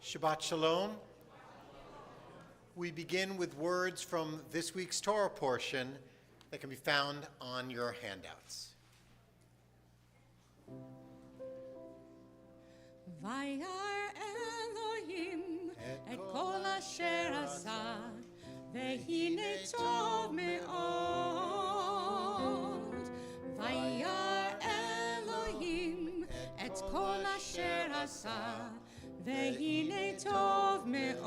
Shabbat Shalom. We begin with words from this week's Torah portion that can be found on your handouts. Vayar Elohim et kol asher asa vehine tov me'od. Vayar Elohim et kol asher asa vehine tov me'od.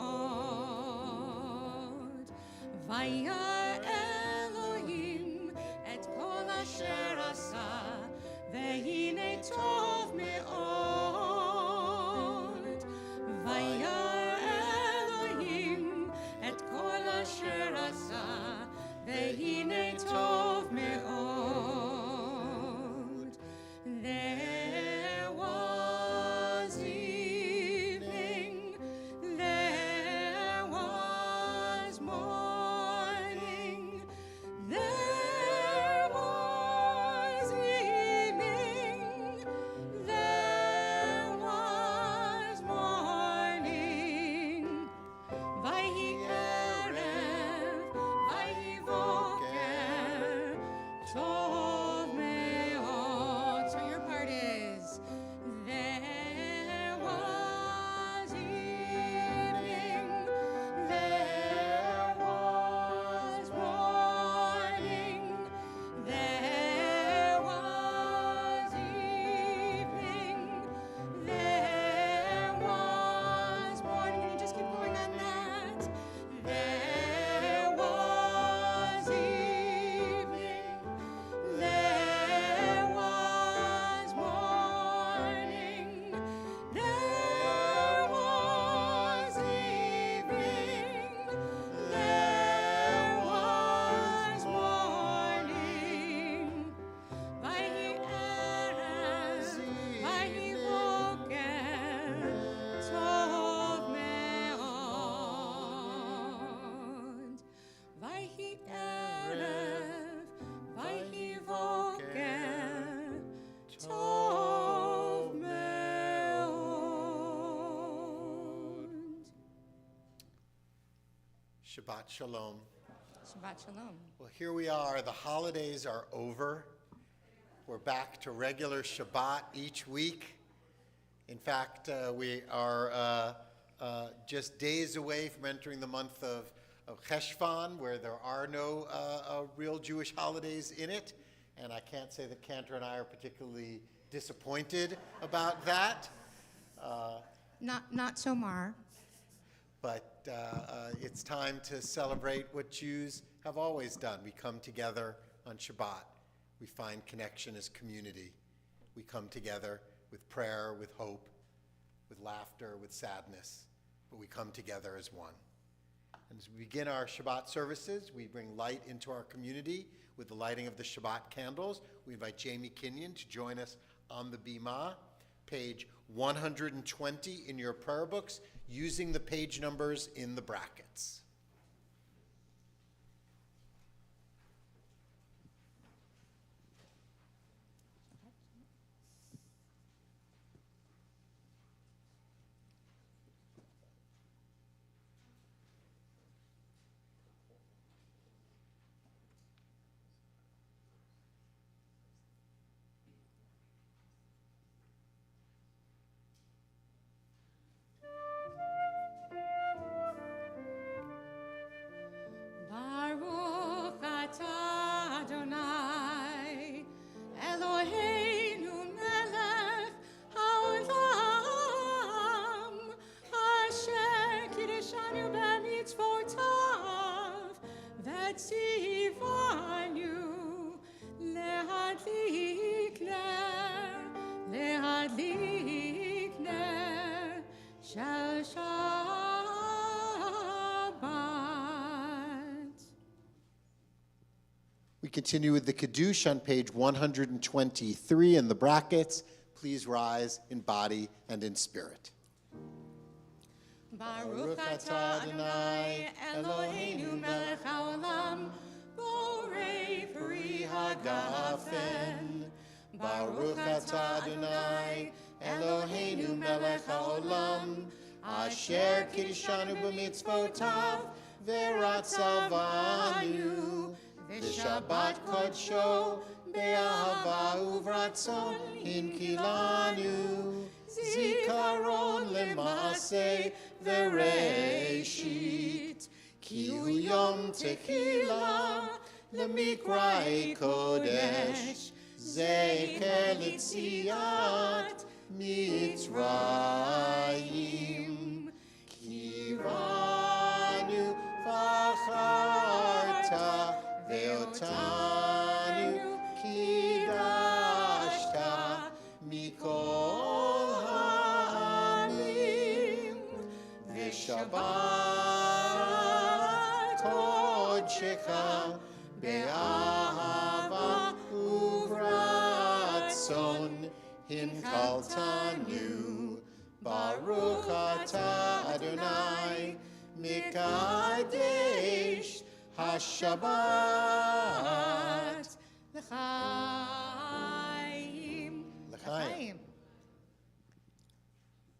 Vayar Elohim et kol asher asa vehine tov me'od. Vayar Elohim et kol asher asa vehine tov me'od. There was evening, there was morning, there was evening, there was morning. Vayhi erev, vayhi boker, tov me'od. So your part is, there was evening, there was morning, there was evening, there was morning. Can you just keep going on that? There was evening, there was morning, there was evening, there was morning. Vayhi erev, vayhi boker, tov me'od. Vayhi erev, vayhi boker, tov me'od. Shabbat Shalom. Shabbat shalom. Well, here we are. The holidays are over. We're back to regular Shabbat each week. In fact, we are just days away from entering the month of Cheshvan, where there are no real Jewish holidays in it. And I can't say that Cantor and I are particularly disappointed about that. Not so, Mar. But it's time to celebrate what Jews have always done. We come together on Shabbat. We find connection as community. We come together with prayer, with hope, with laughter, with sadness, but we come together as one. And as we begin our Shabbat services, we bring light into our community with the lighting of the Shabbat candles. We invite Jamie Kenyon to join us on the Bima, page 120 in your prayer books, using the page numbers in the brackets. Baruch atah Adonai, Eloheinu melech haolam, asher kiddushanu b'mitzvotav, v'tzivanu lehadlik ner shel Shabbat. We continue with the Kiddush on page 123 in the brackets. Please rise in body and in spirit. Baruch atah Adonai, Eloheinu melech haolam, borei peri hagafen. Baruch atah Adonai, Eloheinu melech haolam, Asher Kiddushanu b'mitzvotav v'ratzavanu v'shabbat kodsho be'ahava uvratzon hinkilanu zikaron lema'aseh v'reishit ki hu yom tekilah למקראי קודש, זכר ליציאת מצרים. קיוונו בחרת ואותנו קידשת מכל העמים, ושבת קודשך באהבה וברצון הנחלתנו. ברוך אתה אדוני מקדש השבת לחיים. לחיים.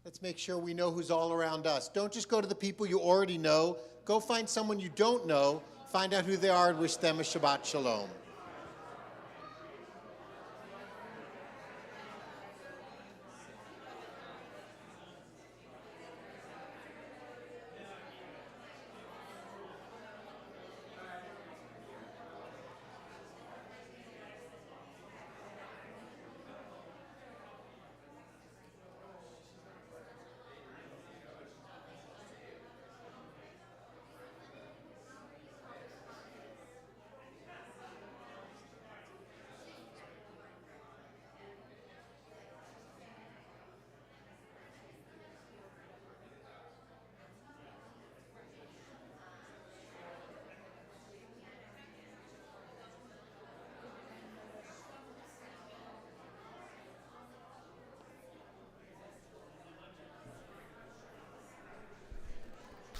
Let's make sure we know who's all around us. Don't just go to the people you already know. Go find someone you don't know. Find out who they are and wish them a Shabbat Shalom.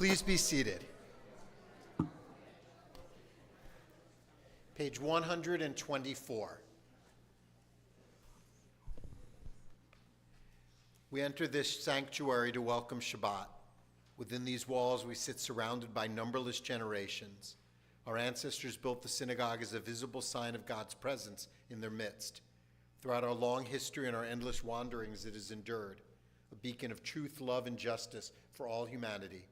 Please be seated. Page 124. We enter this sanctuary to welcome Shabbat. Within these walls, we sit surrounded by numberless generations. Our ancestors built the synagogue as a visible sign of God's presence in their midst. Throughout our long history and our endless wanderings, it has endured, a beacon of truth, love, and justice for all humanity.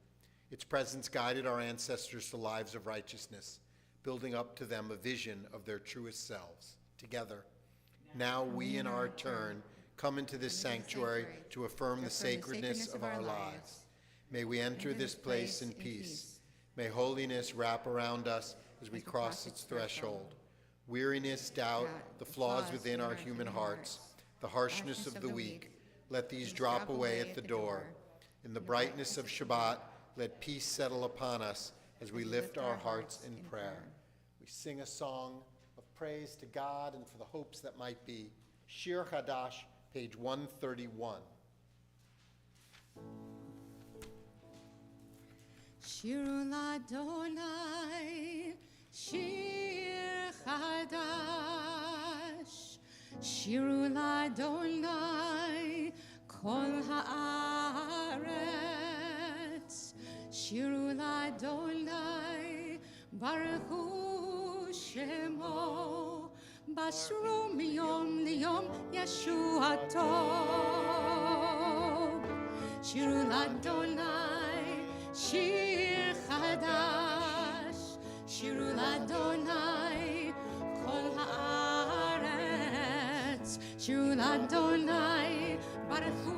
Its presence guided our ancestors to lives of righteousness, building up to them a vision of their truest selves. Together, now we in our turn come into this sanctuary to affirm the sacredness of our lives. May we enter this place in peace. May holiness wrap around us as we cross its threshold. Weariness, doubt, the flaws within our human hearts, the harshness of the weak, let these drop away at the door. In the brightness of Shabbat, let peace settle upon us as we lift our hearts in prayer. We sing a song of praise to God and for the hopes that might be. Shir Chadash, page 131. Shiru l'Adonai, Shir Chadash. Shiru l'Adonai, Kol ha'aretz. Shiru l'Adonai, Baruch Hu Shemo. Basru miyom liyom Yeshuato. Shiru l'Adonai, Shir Chadash. Shiru l'Adonai, Kol ha'aretz. Shiru l'Adonai, Baruch Hu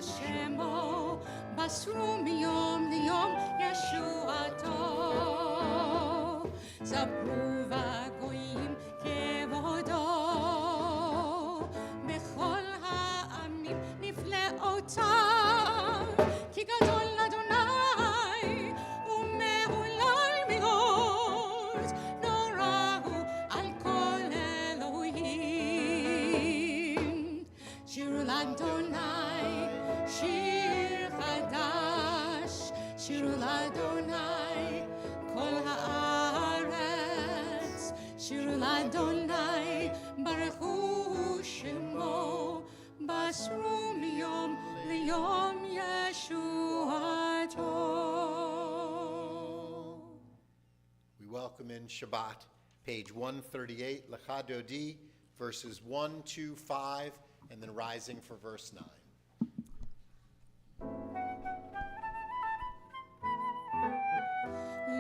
Shemo. Basru miyom liyom Yeshuato. Zabru v'goyim kevodo. Bechol ha'amim nifle'otav. Ki gadol Adonai u'me'ulal me'od. Norahu al kol Elohim. Shiru l'Adonai, Shir Chadash. Shiru l'Adonai, Kol ha'aretz. Shiru l'Adonai, Baruch Hu Shemo. Basru miyom liyom Yeshua. welcome in Shabbat, page 138, Lecha Dodi, verses 1, 2, 5, and then rising for verse 9.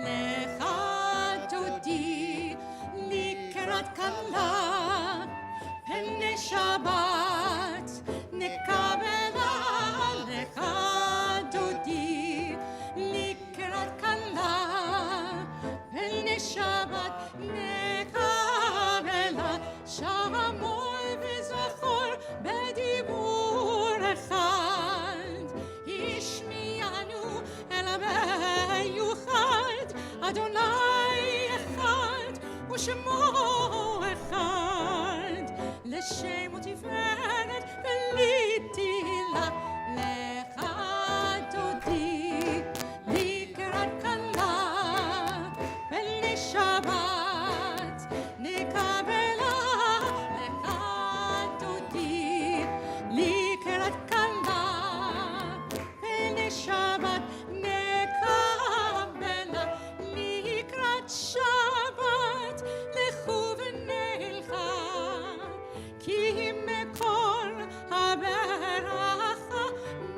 Lecha Dodi, לקראת כלה, פני שבת, נקבלה. Lecha Dodi, לקראת כלה, פני שבת, נקבלה. שמור וזכור בדיבור אחד, השמיענו אל המיוחד, אדוני אחד ושמו אחד, לשם ותפארת ולתהילה. Lecha Dodi, לקראת כלה, פני שבת, נקבלה. Lecha Dodi, לקראת כלה, פני שבת, נקבלה. לקראת שבת, לכו ונלכה, כי מקור הברכה,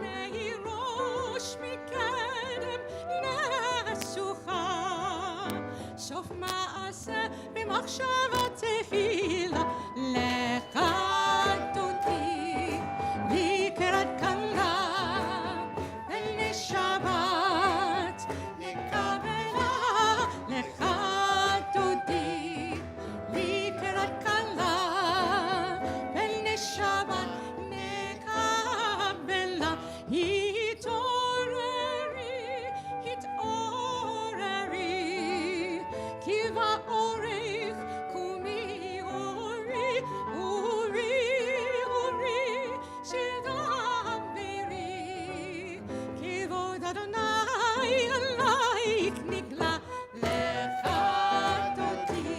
מראש מקדם נסוכה, סוף מעשה במחשבה תחילה. Lecha Dodi, לקראת כלה, פני שבת, נקבלה. Lecha Dodi, לקראת כלה, פני שבת, נקבלה. התעוררי, התעוררי, כי באורך קומי אורי, אורי, אורי, שדברי, כבוד אדוני עלייך נגלה. Lecha Dodi,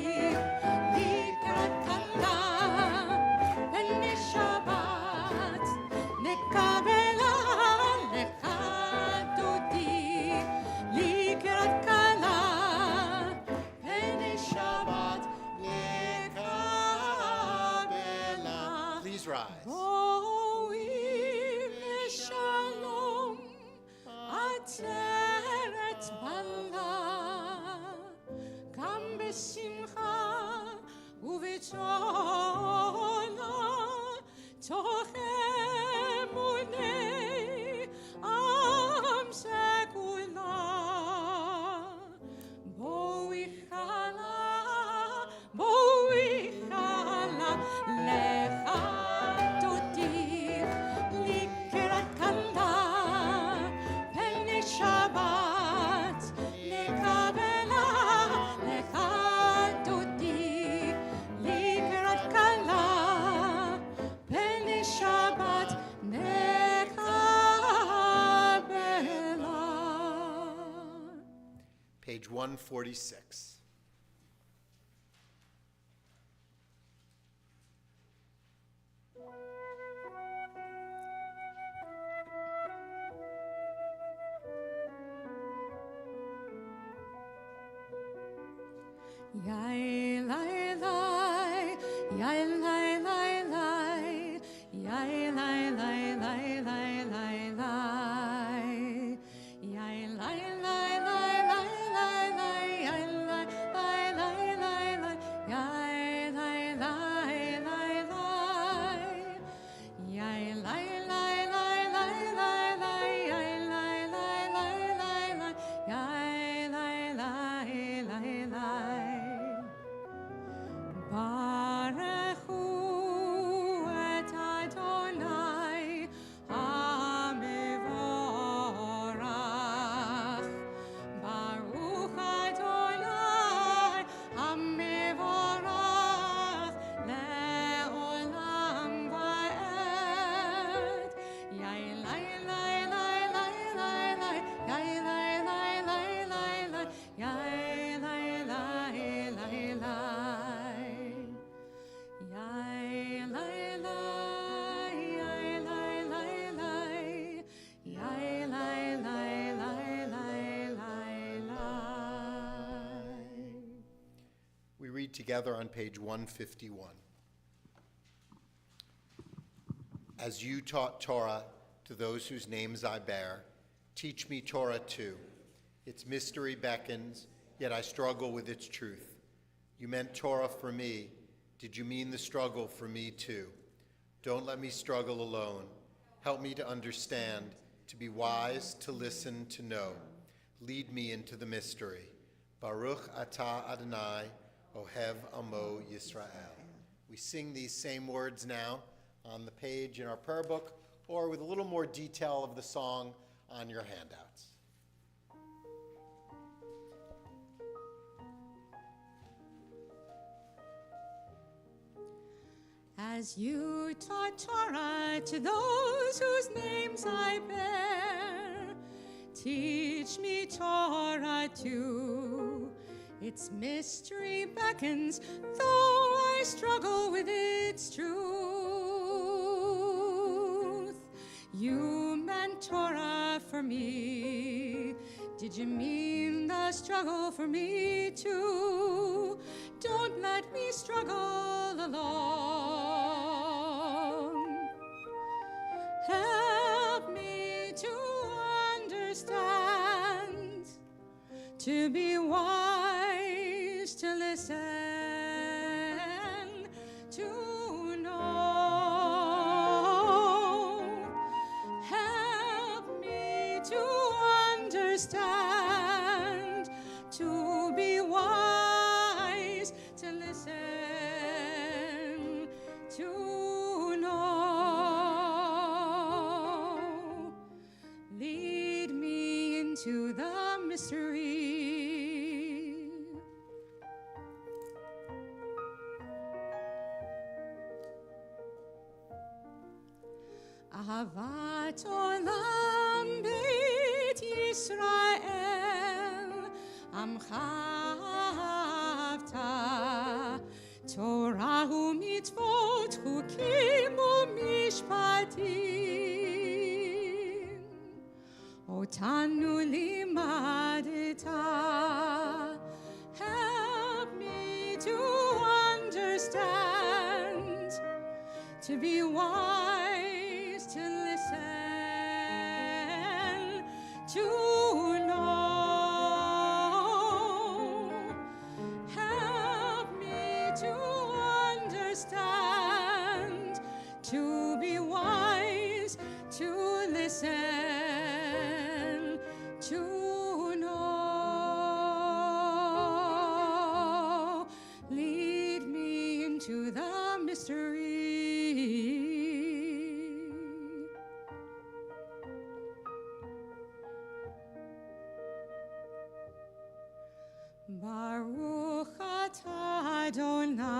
לקראת כלה, פני שבת, נקבלה. Lecha Dodi, לקראת כלה, פני שבת, נקבלה. Please rise. בואי בשלום, עצרת בלה, גם בשמחה ובצהלה, תוך אמוני עם סגולה. בואי חלה, בואי חלה. Lecha Dodi, לקראת כלה, פני שבת, נקבלה. Lecha Dodi, לקראת כלה, פני שבת, נקבלה. Page 146. Yai lai lai, yai lai lai lai, yai lai lai lai lai lai lai, yai lai lai lai lai lai lai, yai lai lai lai lai lai, yai lai lai lai lai, yai lai lai lai lai lai lai, yai lai lai lai lai lai, yai lai lai lai lai. Baruch Hu read together on page 151. As you taught Torah to those whose names I bear, teach me Torah too. Its mystery beckons, yet I struggle with its truth. You meant Torah for me. Did you mean the struggle for me too? Don't let me struggle alone. Help me to understand, to be wise, to listen, to know. Lead me into the mystery. Baruch atah Adonai, Ohev Amo Yisrael. We sing these same words now on the page in our prayer book, or with a little more detail of the song on your handouts. As you taught Torah to those whose names I bear, teach me Torah too. Its mystery beckons, though I struggle with its truth. You meant Torah for me. Did you mean the struggle for me too? Don't let me struggle alone. Help me to understand, to be wise, to listen, to know. Help me to understand, to be wise, to listen, to know. Lead me into the mystery. Ahavat olam beit Yisrael, Amcha ahavta, Torah u'mitzvot, chukim u'mishpatim, otanu limadeta. Help me to understand, to be wise, to listen, to know. Help me to understand, to be wise, to listen, to know. Lead me into the mystery. Baruch atah Adonai,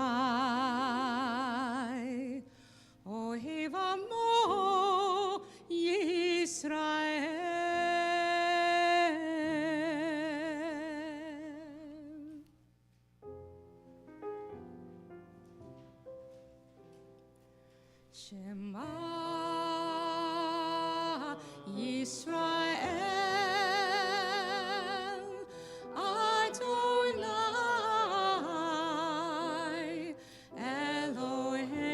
Ohev Amo Yisrael. Shema Yisrael, Adonai Eloheinu,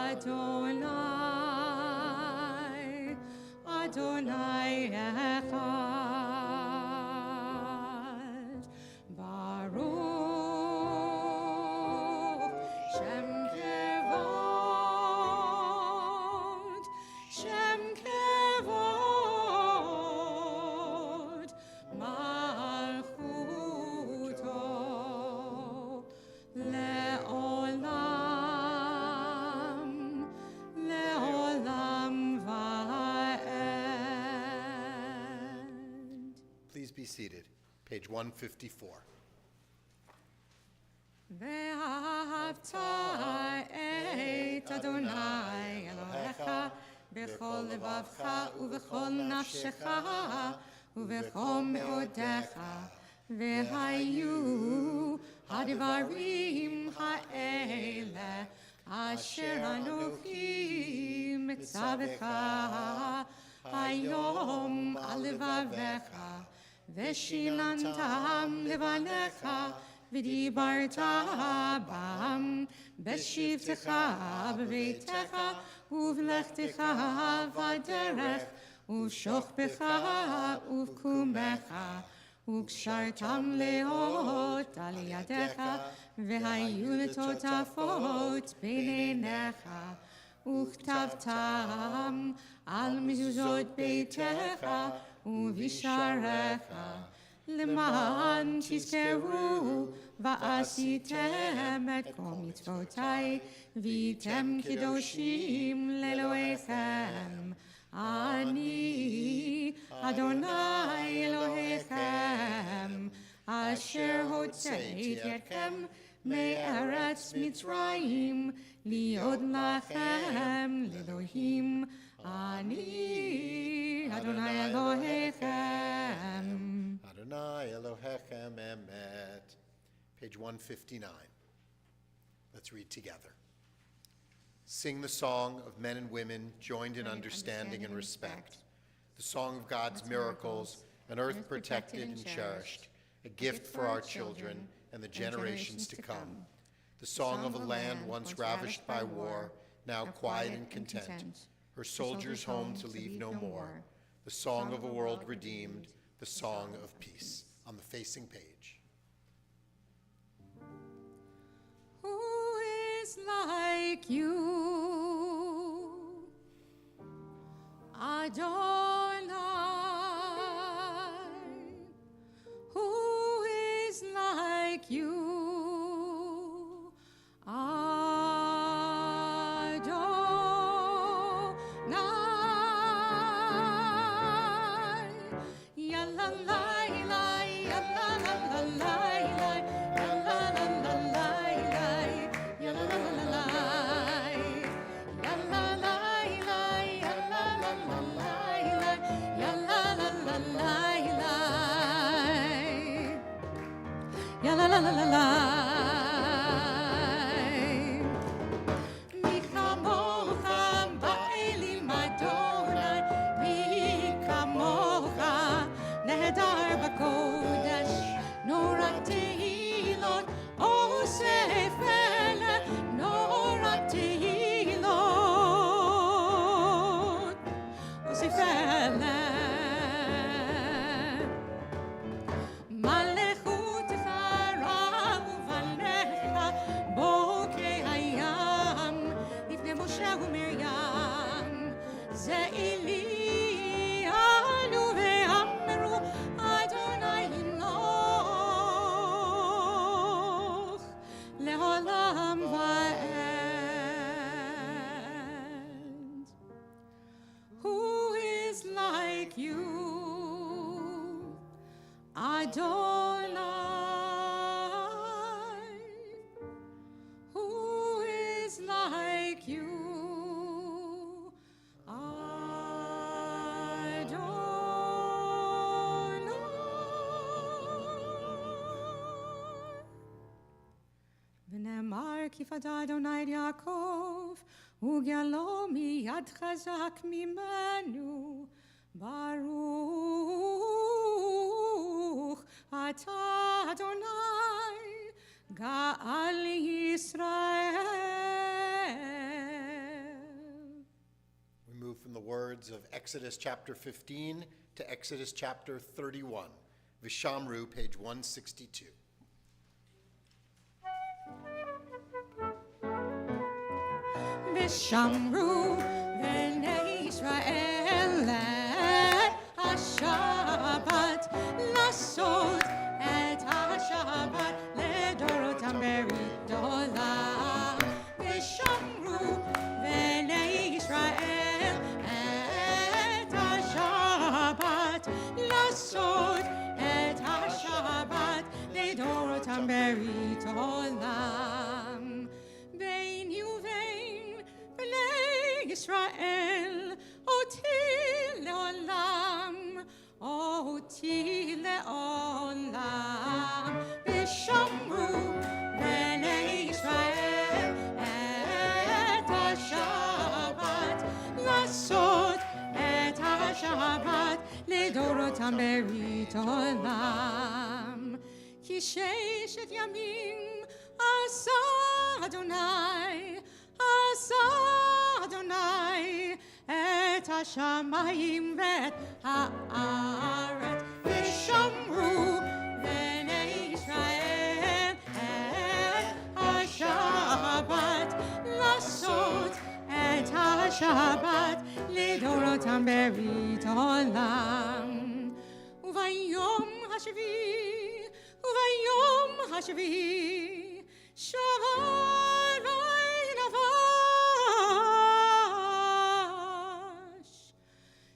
Adonai, Adonai Echad. Baruch Shem Kevod, Shem Kevod, Malchuto, Le'olam, Le'olam va'ed. Please be seated. Page 154. ואהבת את אדוני אלוהיך בכל לבבך ובכל נפשך ובכל מאודיך, והיו הדברים האלה אשר אנוכי מצווך היום על לבבך ושיננתם לבניך, ודיברת בם, בשבתך בביתך, ובלכתך בדרך, ובשוכבך ובקומך, וקשרתם לאות על ידיך, והיו לטוטפות בין עיניך, וכתבתם על מזוזות ביתך ובשעריך, למען תזכרו ועשיתם את כל מצוותי, והייתם קדושים לאלוהיכם. אני אדוני אלוהיכם, אשר הוצאתי אתכם מארץ מצרים, להיות לכם לאלוהים. אני אדוני אלוהיכם. Adonai Elohechem Emet. Page 159. Let's read together. Sing the song of men and women joined in understanding and respect. The song of God's miracles, an earth protected and cherished, a gift for our children and the generations to come. The song of a land once ravished by war, now quiet and content, her soldiers home to leave no more. The song of a world redeemed, the song of peace. On the facing page. Who is like you, Adonai? Who is like you, Adonai? Ya la la la, ya la la la la, ya la la la la, ya la la la la, ya la la la, ya la la la la, ya la la la la, ya la la la la. מי כמוך באלים אדוני, מי כמוך נהדר בקודש, נורא תהילות אוסף אלה, נורא תהילות אוסף אלה. מלכותך רב ובניך בוקי הים, לפני משה ומרים, זה אלי עלו ואמרו אדוני ימלוך לעולם ועד. Who is like you, Adonai? Who is like you, Adonai? ונאמר כי פדה אדוני את יעקב, וגאלו מיד חזק ממנו. ברוך אתה אדוני, גאל ישראל. We move from the words of Exodus chapter 15 to Exodus chapter 31. Vishamru, page 162. ושמרו בני ישראל את השבת, לעשות את השבת לדורותם ברית עולם. ושמרו בני ישראל את השבת, לעשות את השבת לדורותם ברית עולם. בין ובין בני ישראל אותי לעולם, אותי לעולם. ושמרו בני ישראל את השבת, לעשות את השבת לדורותם ברית עולם. כי ששת ימים עשה אדוני, עשה אדוני את השמיים ואת הארץ, ושמרו בני ישראל את השבת, לעשות את השבת לדורותם ברית עולם. וביום השביעי, וביום השביעי שבת וינפש,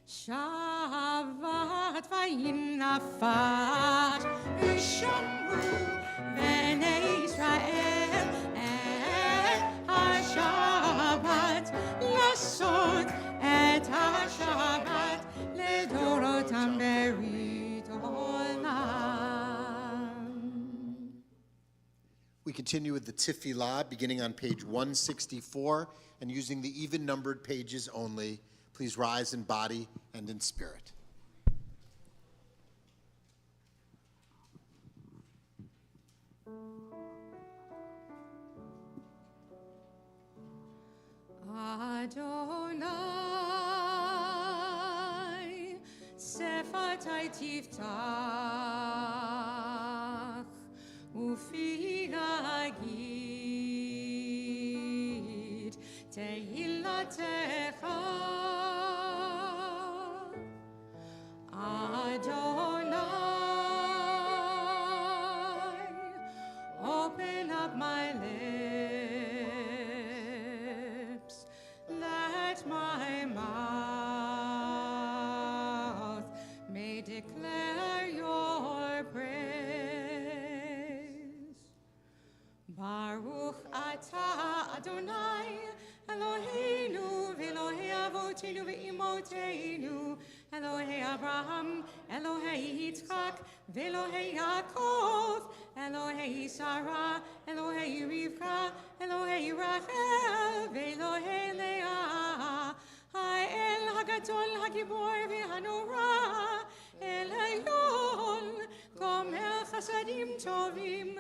שבת וינפש, ושמרו בני ישראל את השבת, לעשות את השבת לדורותם ברית עולם. We continue with the Tefillah, beginning on page 164 and using the even-numbered pages only. Please rise in body and in spirit. Adonai, Sefatai tiftach, Ufi gagid, Tehilatecha. Adonai, open up my lips, let my mouth may declare your praise. Baruch atah Adonai, Eloheinu v'Elohei avoteinu v'imoteinu, Elohei Abraham, Elohei Yitzchak, v'Elohei Yaakov, Elohei Sarah, Elohei Rivka, Elohei Rachel, v'Elohei Leah, Ha'el Hagadol Hagibor v'Hanora, El Elyon, Gomer Chasadim Tovim,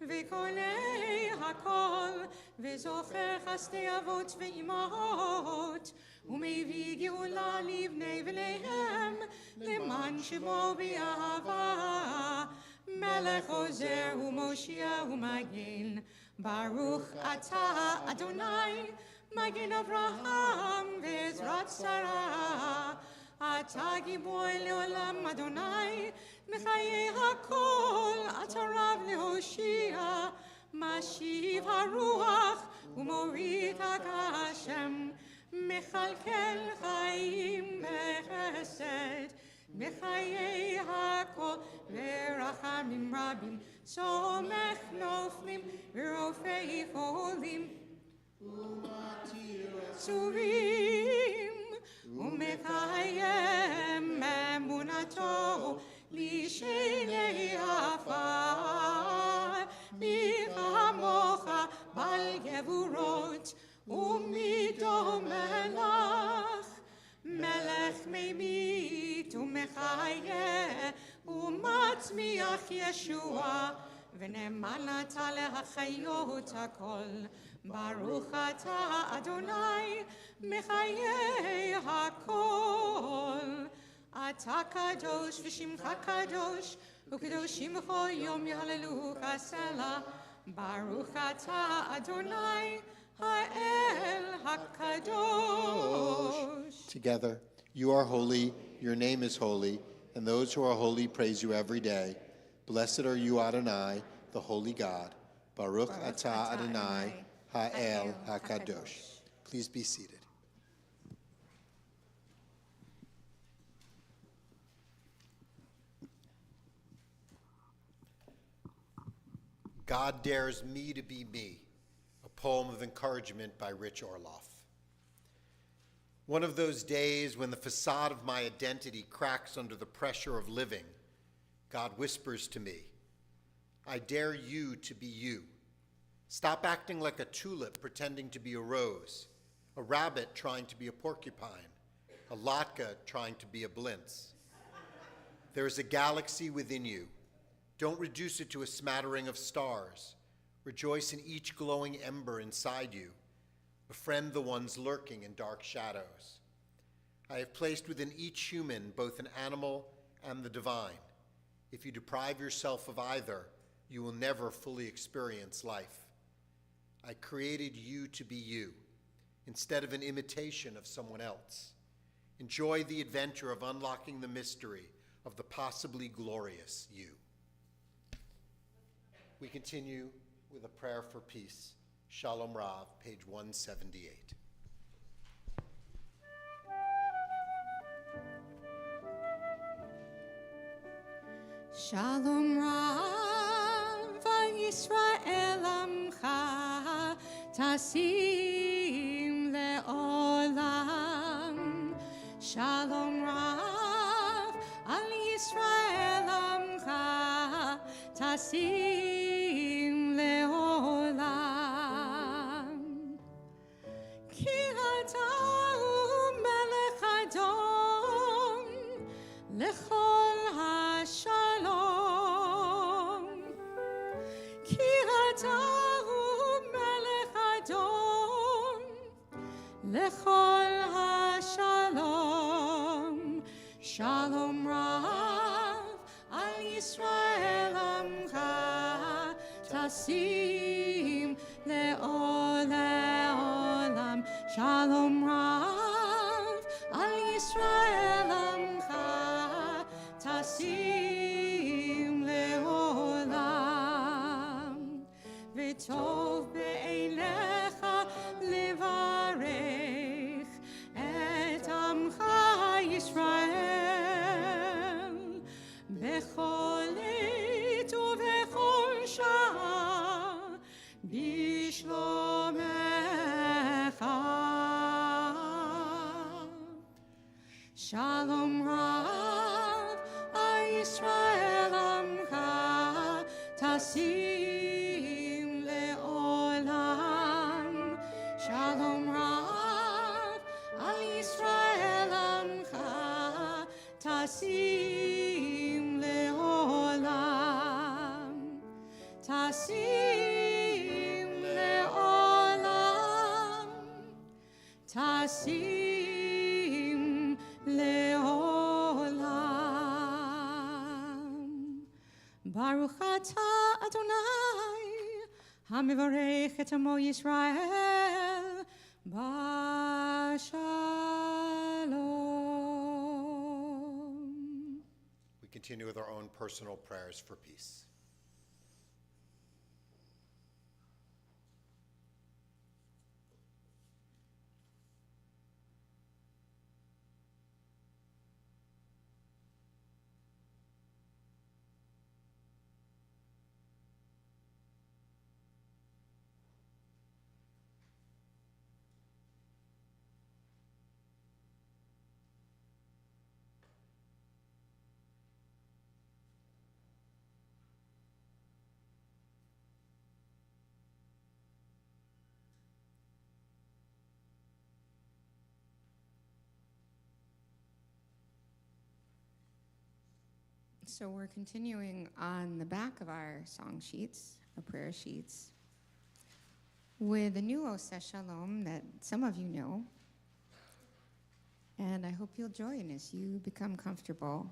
v'Kolei Hakol, v'Zocher Chasdei Avot v'Imahot, ומביא גאולה לבני ולהם, למען שמו באהבה. מלך עוזר ומושיע ומגן, ברוך אתה אדוני, מגן אברהם ועזרת שרה. אתה גיבור לעולם אדוני, מחיי הכל, אתה רב להושיע. משיב הרוח ומוריד הגשם, מכלכל חיים בחסד, בחיי הכל ורחמים רבים, סומך נופלים ורופא חולים, ומתיר צורים, ומקיים אמונתו לשני עפר. מי כמוך בעל גבורות ומדומה לך, מלך ממית ומחיה ומצמיח ישוע, ונאמן אתה להחיות הכל. ברוך אתה אדוני מחיי הכל. אתה קדוש ושמך קדוש, וקדושים בכל יום יהללוך הסלע. ברוך אתה אדוני Ha'el HaKadosh. Together, you are holy, your name is holy, and those who are holy praise you every day. Blessed are you, Adonai, the holy God. Baruch atah Adonai, Ha'el HaKadosh. Please be seated. God Dares Me to Be Me, a poem of encouragement by Rich Orloff. One of those days when the facade of my identity cracks under the pressure of living, God whispers to me, I dare you to be you. Stop acting like a tulip pretending to be a rose, a rabbit trying to be a porcupine, a latke trying to be a blintz. There is a galaxy within you. Don't reduce it to a smattering of stars. Rejoice in each glowing ember inside you. Befriend the ones lurking in dark shadows. I have placed within each human both an animal and the divine. If you deprive yourself of either, you will never fully experience life. I created you to be you, instead of an imitation of someone else. Enjoy the adventure of unlocking the mystery of the possibly glorious you. We continue with a prayer for peace. Shalom Rav, page 178. Shalom Rav Yisrael Amcha Tasim Le'olam. Shalom Rav Al Yisrael Amcha Tasim Le'olam. Ki ata'u melech Adon lechol hashalom. Ki ata'u melech Adon lechol hashalom. Shalom Rav al Yisrael Amcha Tasim le'olam. Shalom Rav al Yisrael Amcha Tasim le'olam. V'tov be'eilecha levarech et Amcha Yisrael bechol עת ובכל שעה בשלומך. Shalom Rav al Yisrael Amcha Tasim le'olam. Shalom Rav al Yisrael Amcha Tasim le'olam. Tasim le'olam. Tasim le'olam. Baruch atah Adonai hamivarech et amo Yisrael b'shalom. We continue with our own personal prayers for peace. So we're continuing on the back of our song sheets, our prayer sheets, with a new Oseh Shalom that some of you know. And I hope you'll join as you become comfortable.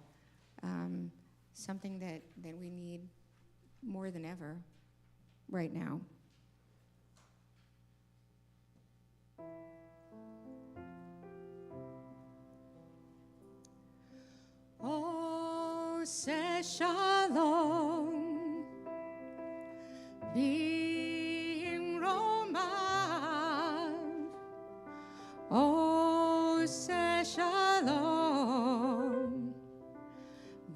Something that we need more than ever right now. Oseh Shalom b'imromav. Oseh Shalom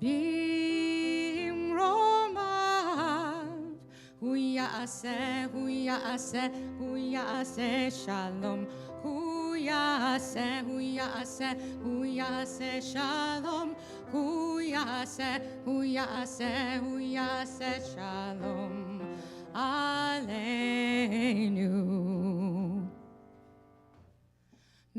b'imromav. Hu ya'aseh, hu ya'aseh, hu ya'aseh shalom. Hu ya'aseh, hu ya'aseh, hu ya'aseh shalom. Hu ya'aseh, hu ya'aseh, hu ya'aseh shalom aleinu.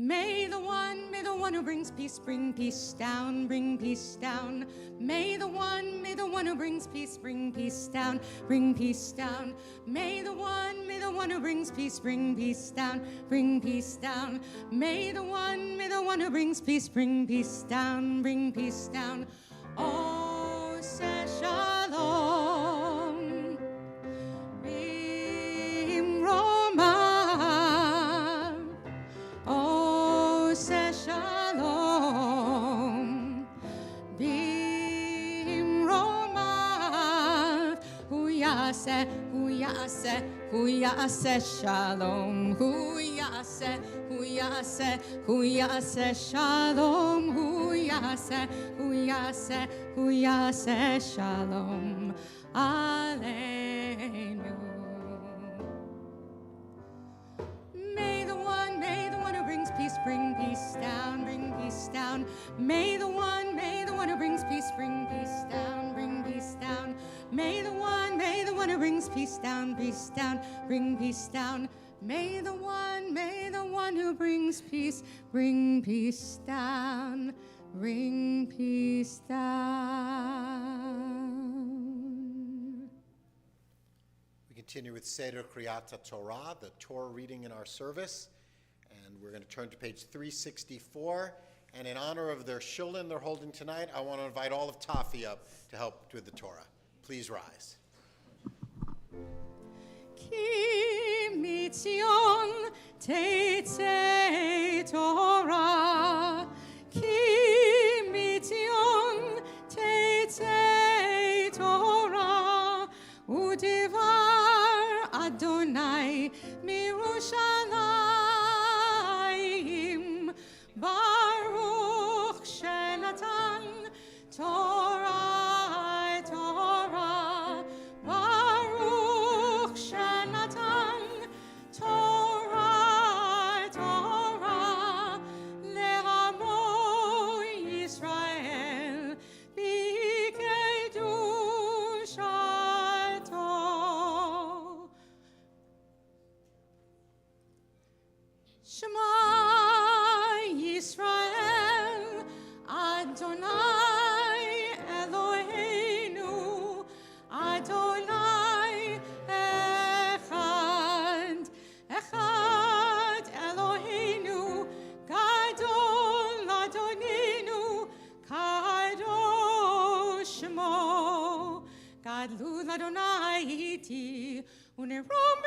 May the one who brings peace bring peace down, bring peace down. May the one who brings peace bring peace down, bring peace down. May the one who brings peace bring peace down, bring peace down. May the one who brings peace bring peace down, bring peace down. Oh, say shalom. Bim Roma. Oh, say shalom. Bim Roma. Hu yaseh shalom. Hu yaseh shalom. Hu yaseh shalom. Aleinu. May the one who brings peace bring peace down, bring peace down. May the one who brings peace bring peace down, bring peace down. May the one who brings peace down, peace down, bring peace down. May the one who brings peace bring peace down, bring peace down. We continue with Seder Kriyat Torah, the Torah reading in our service. And we're going to turn to page 364. And in honor of their shulin they're holding tonight, I want to invite all of Tafi up to help with the Torah. Please rise. Ki mitzion tetzei Torah, ki mitzion tetzei Torah, udivar Adonai mirushalayim, baruch shenatan Torah, Torah, baruch shenatan Torah, Torah, le'amo Yisrael b'kedushato. Shema Yisrael, Adonai Eloheinu, Adonai Echad, Echad Eloheinu, Gadol Adonenu, Kadosh Shmo, Gadlu Adonai iti, unerom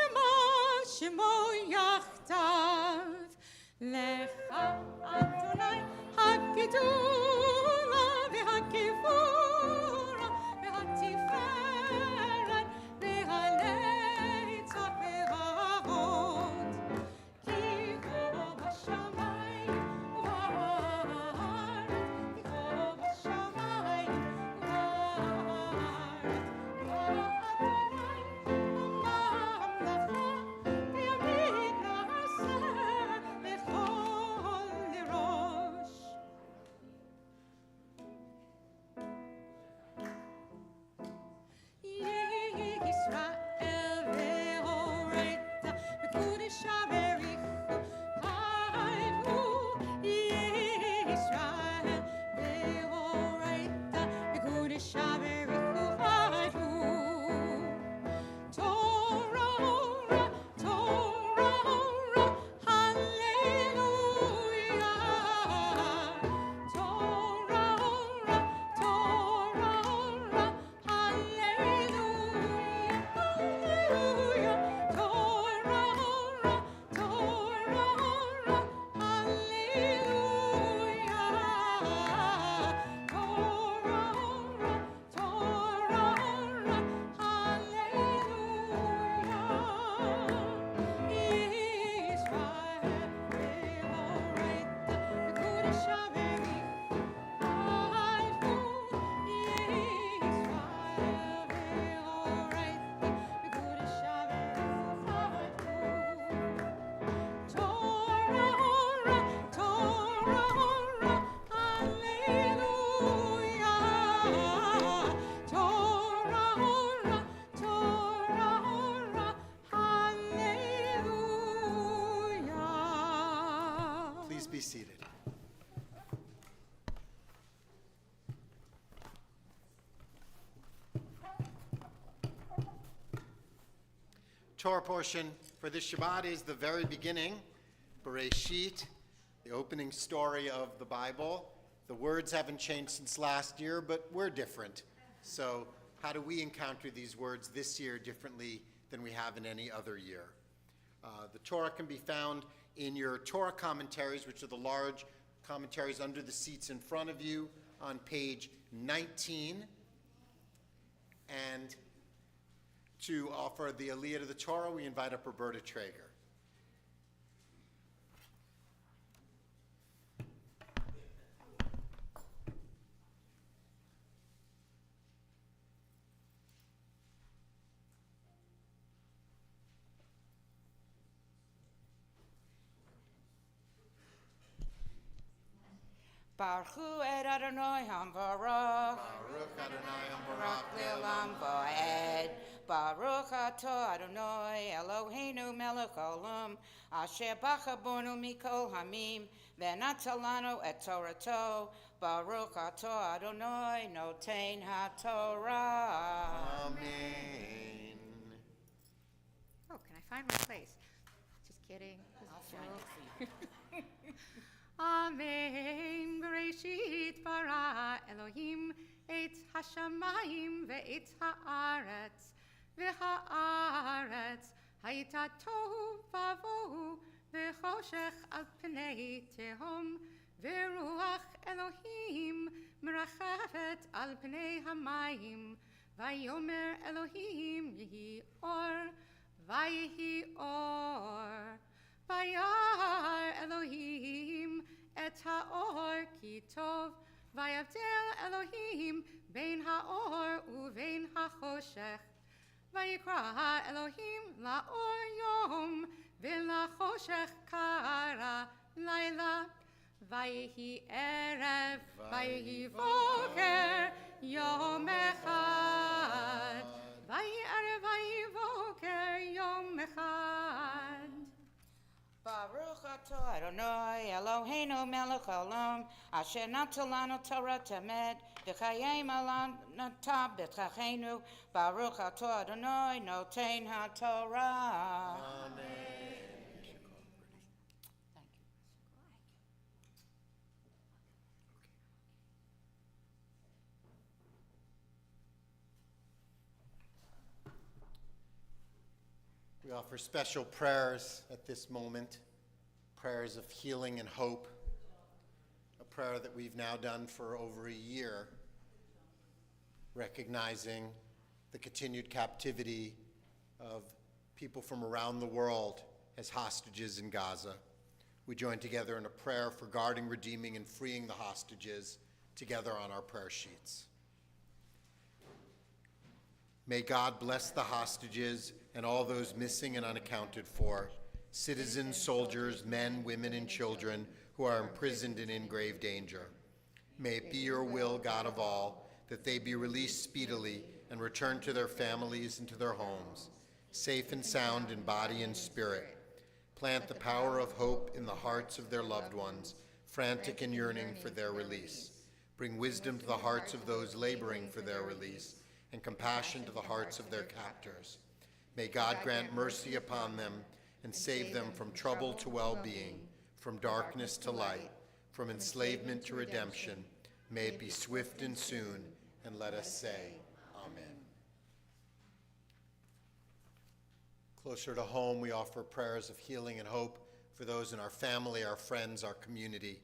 Shemo yachtav. Lecha Adonai hagedula v'hagevura v'hatiferet v'haletzach v'hahod. Ki hu b'shamayim u'ha'aretz, ki hu b'shamayim u'ha'aretz, hu Adonai u'mamlecha v'yamid na'aseh lechol lirosh. Yisrael ve'oreta v'kudesh ha'berichu ha'edhu. Yisrael ve'oreta v'kudesh ha'berichu ha'edhu. Torah, Torah, hallelujah. Torah, Torah, hallelujah. Torah portion for this Shabbat is the very beginning, Bereshit, the opening story of the Bible. The words haven't changed since last year, but we're different. So how do we encounter these words this year differently than we have in any other year? The Torah can be found in your Torah commentaries, which are the large commentaries under the seats in front of you on page 19. And to offer the Aliyah to the Torah, we invite up Roberta Traeger. Baruch hu et Adonai hamvarach. Baruch Adonai Baruch le'olam va'ed. Baruch atah Adonai Eloheinu melech olam. Asher bachabonu mikol hamim. Ve'natalanu et Torato. Baruch atah Adonai noten haTorah. Amen. Oh, can I find my place? Just kidding. This is a joke. Amen. Bereshit bara Elohim et hashamayim ve'et haaretz ve'haaretz hayta tohu vavohu ve'choshech al pnei tehom ve'ruach Elohim merachet al pnei hamayim vayomer Elohim yehi or vayehi or Vayar Elohim et haor ki tov vayavdel Elohim bein haor uvein hachoshech vayikra Elohim laor yom v'lachoshech kara laila vayehi erev vayehi voker yom echad vayehi erev vayehi voker yom echad. Baruch atah Adonai Eloheinu melech olam asher natan lanu Torah temed v'chayim alanata b'tchachenu. Baruch atah Adonai noten haTorah. Amen. We offer special prayers at this moment, prayers of healing and hope, a prayer that we've now done for over a year, recognizing the continued captivity of people from around the world as hostages in Gaza. We join together in a prayer for guarding, redeeming, and freeing the hostages together on our prayer sheets. May God bless the hostages and all those missing and unaccounted for, citizens, soldiers, men, women, and children who are imprisoned and in grave danger. May it be your will, God of all, that they be released speedily and return to their families and to their homes, safe and sound in body and spirit. Plant the power of hope in the hearts of their loved ones, frantic and yearning for their release. Bring wisdom to the hearts of those laboring for their release, and compassion to the hearts of their captors. May God grant mercy upon them and save them from trouble to well-being, from darkness to light, from enslavement to redemption. May it be swift and soon, and let us say, Amen. Closer to home, we offer prayers of healing and hope for those in our family, our friends, our community.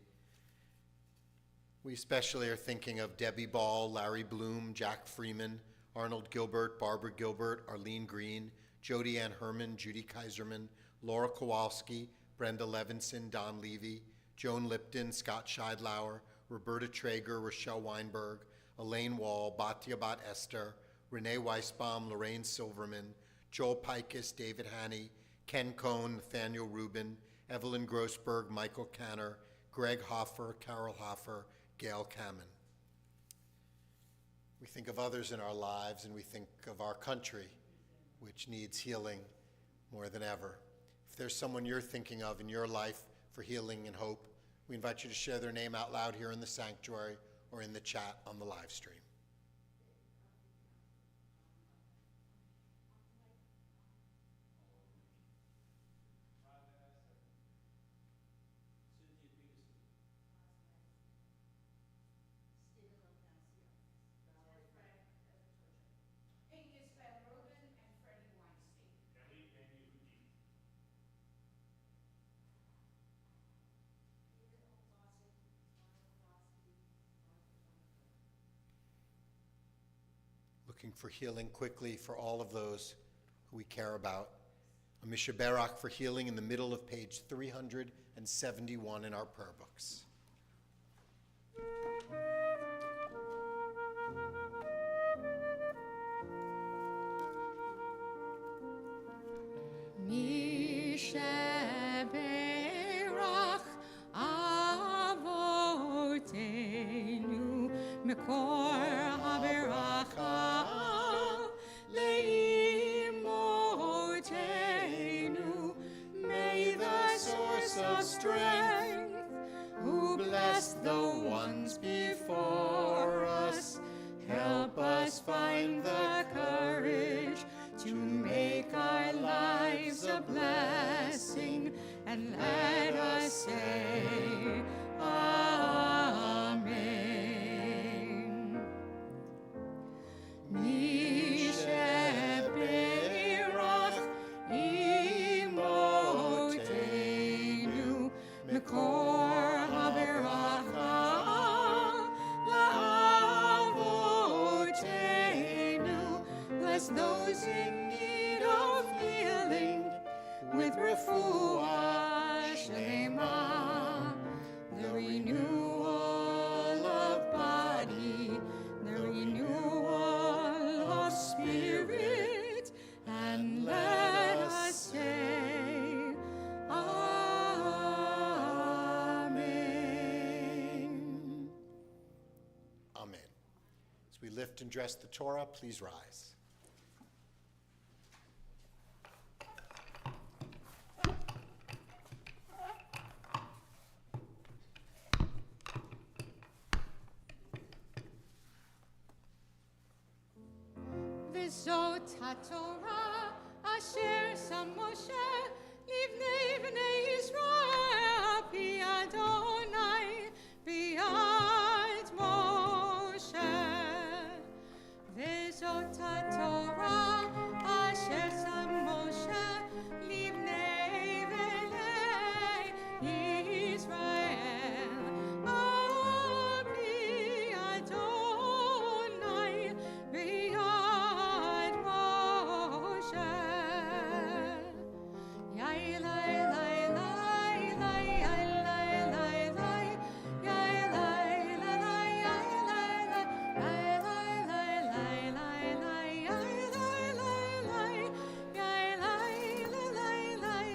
We especially are thinking of Debbie Ball, Larry Bloom, Jack Freeman, Arnold Gilbert, Barbara Gilbert, Arlene Green, Jody Ann Herman, Judy Kaiserman, Laura Kowalski, Brenda Levinson, Don Levy, Joan Lipton, Scott Scheidlauer, Roberta Traeger, Rochelle Weinberg, Elaine Wall, Batya Bat Esther, Renee Weisbaum, Lorraine Silverman, Joel Pikus, David Haney, Ken Cohn, Nathaniel Rubin, Evelyn Grossberg, Michael Canner, Greg Hoffer, Carol Hoffer, Gail Kamen. We think of others in our lives, and we think of our country, which needs healing more than ever. If there's someone you're thinking of in your life for healing and hope, we invite you to share their name out loud here in the sanctuary or in the chat on the live stream. asking for healing quickly for all of those who we care about. A Misha Barak for healing in the middle of page 371 in our prayer books. Misheberach Avotenu Mekor HaBeracha Leimotenu. May the source of strength, who blessed the ones before us, help us find the courage to make our lives a blessing, and let us say, Amen. Misheberach imotenu mekor haberacha la'avotenu. Bless those in need of healing with refuah shlema, the renewal of body, the renewal of spirit, and let us say, Amen. Amen. As we lift and dress the Torah, please rise. V'zot haTorah asher sam Moshe livnei bnei Yisrael pi Adonai b'yad Moshe. V'zot haTorah asher sam Moshe livnei bnei Yisrael pi Adonai b'yad Moshe. Yai lai lai lai lai yai lai lai lai yai lai lai lai yai lai lai lai lai lai lai yai lai lai lai yai lai lai lai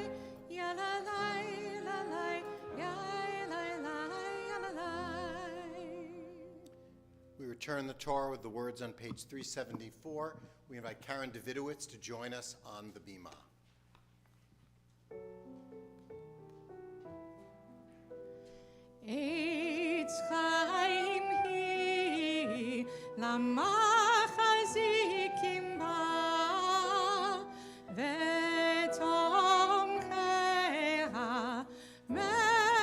ya la lai la lai yai lai lai ya la lai. We return the Torah with the words on page 374. We invite Karen Davidowitz to join us on the bima. Eitz chaim hi lamachazikim ba v'tomcheha meushar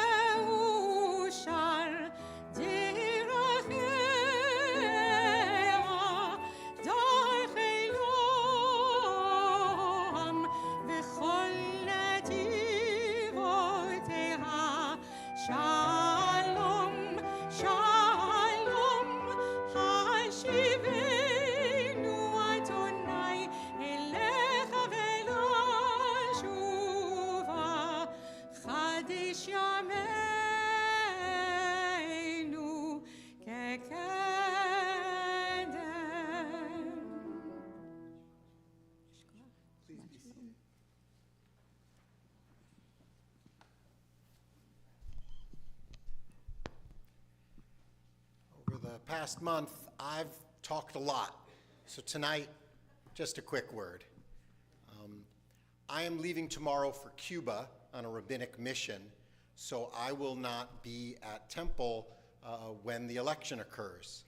diracheha darchei noam v'chol netivoteha Shalom, shalom, hashivenu Adonai elecha ve'lashuva, chadish yameinu kekedem. Please be seated. Over the past month, I've talked a lot. So tonight, just a quick word. I am leaving tomorrow for Cuba on a rabbinic mission, so I will not be at Temple when the election occurs.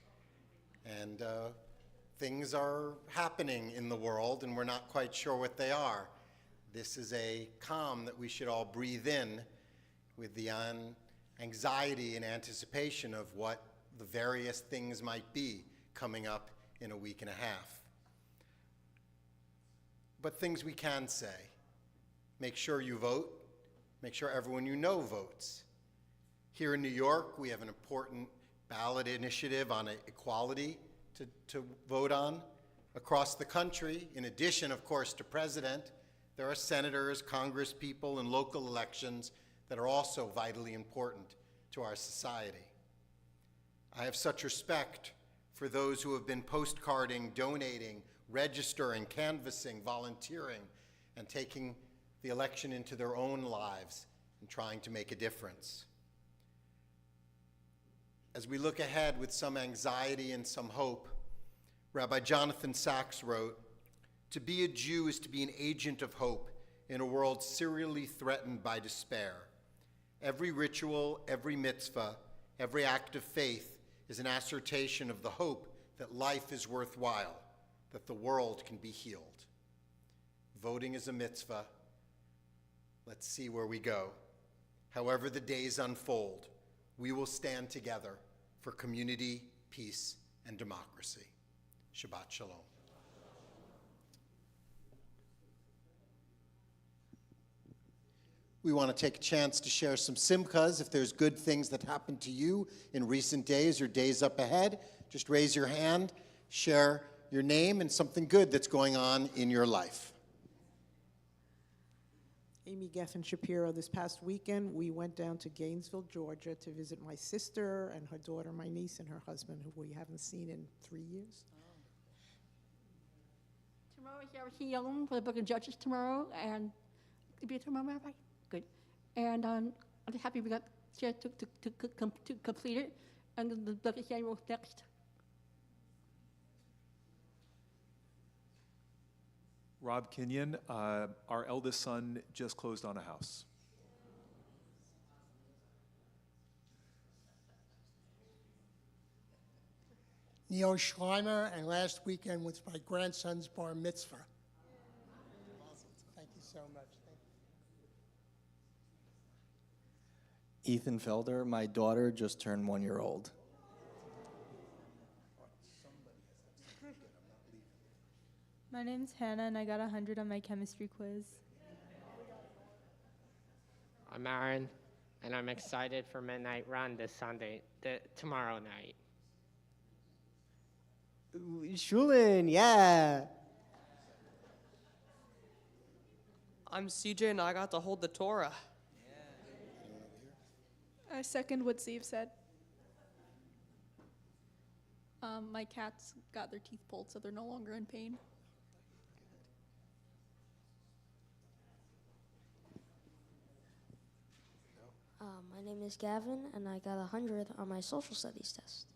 And things are happening in the world, and we're not quite sure what they are. This is a calm that we should all breathe in with the anxiety and anticipation of what the various things might be coming up in a week and a half. But things we can say. Make sure you vote. Make sure everyone you know votes. Here in New York, we have an important ballot initiative on equality to vote on. Across the country, in addition, of course, to president, there are senators, congresspeople, and local elections that are also vitally important to our society. I have such respect for those who have been postcarding, donating, registering, canvassing, volunteering, and taking the election into their own lives and trying to make a difference. As we look ahead with some anxiety and some hope, Rabbi Jonathan Sachs wrote, "To be a Jew is to be an agent of hope in a world serially threatened by despair. Every ritual, every mitzvah, every act of faith is an assertion of the hope that life is worthwhile, that the world can be healed. Voting is a mitzvah. Let's see where we go. However the days unfold, we will stand together for community, peace, and democracy. Shabbat Shalom." We want to take a chance to share some simchas. If there's good things that happened to you in recent days or days up ahead, just raise your hand, share your name and something good that's going on in your life. Amy Geffen Shapiro. This past weekend, we went down to Gainesville, Georgia to visit my sister and her daughter, my niece, and her husband, who we haven't seen in 3 years. Tomorrow here at Yom for the Book of Judges tomorrow, and to be tomorrow, Rabbi? Good. And I'm just happy we got a chance to complete it, and then the Book of Samuel next. Rob Kenyon, our eldest son just closed on a house. Neil Schleimer, and last weekend was my grandson's bar mitzvah. Thank you so much. Ethan Felder, my daughter just turned 1 year old. My name's Hannah, and I got 100 on my chemistry quiz. I'm Aaron, and I'm excited for Midnight Run this Sunday, tomorrow night. Shulin, yeah. I'm CJ, and I got to hold the Torah. I second what Steve said. My cats got their teeth pulled, so they're no longer in pain. My name is Gavin, and I got 100 on my social studies test.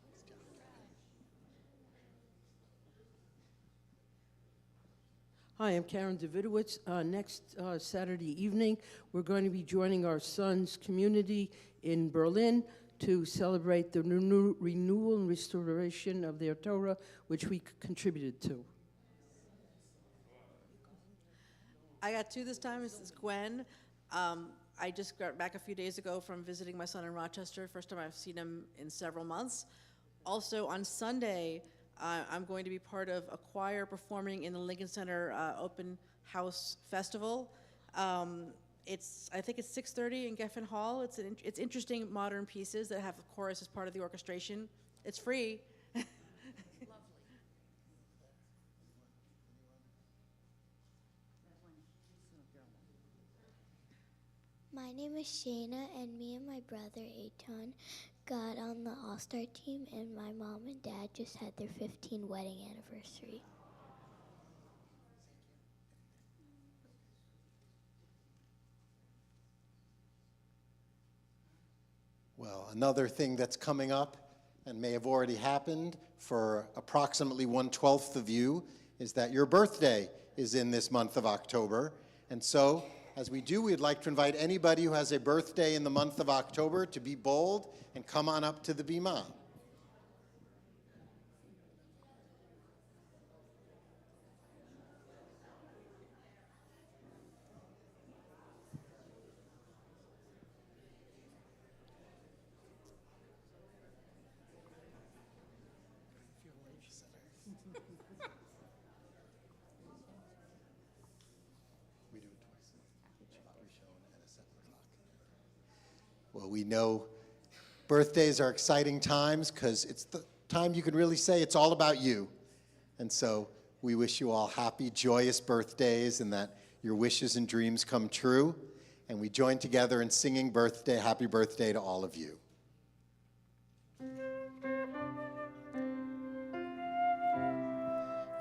Hi, I'm Karen Davidowitz. Next Saturday evening, we're going to be joining our son's community in Berlin to celebrate the renewal and restoration of their Torah, which we contributed to. I got two this time. This is Gwen. I just got back a few days ago from visiting my son in Rochester. First time I've seen him in several months. Also on Sunday, I'm going to be part of a choir performing in the Lincoln Center Open House Festival. I think it's 6:30 in Geffen Hall. It's interesting modern pieces that have a chorus as part of the orchestration. It's free. My name is Shayna, and me and my brother Eitan got on the All-Star team, and my mom and dad just had their 15th wedding anniversary. Well, another thing that's coming up and may have already happened for approximately 1/12 of you is that your birthday is in this month of October. And so, as we do, we'd like to invite anybody who has a birthday in the month of October to be bold and come on up to the bima. Well, we know birthdays are exciting times because it's the time you can really say it's all about you. And so We wish you all happy, joyous birthdays and that your wishes and dreams come true. And we join together in singing happy birthday to all of you.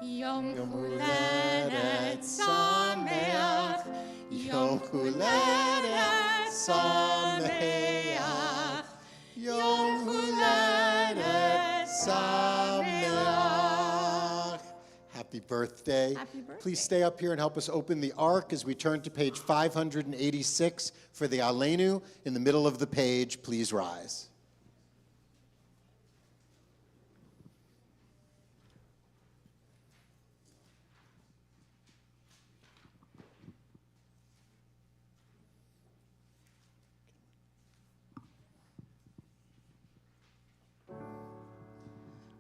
Yom Huledet Sameach, Yom Huledet Sameach, Yom Huledet Sameach. Happy birthday. Happy birthday. Please stay up here and help us open the Ark as we turn to page 586 for the Aleinu. In the middle of the page, please rise.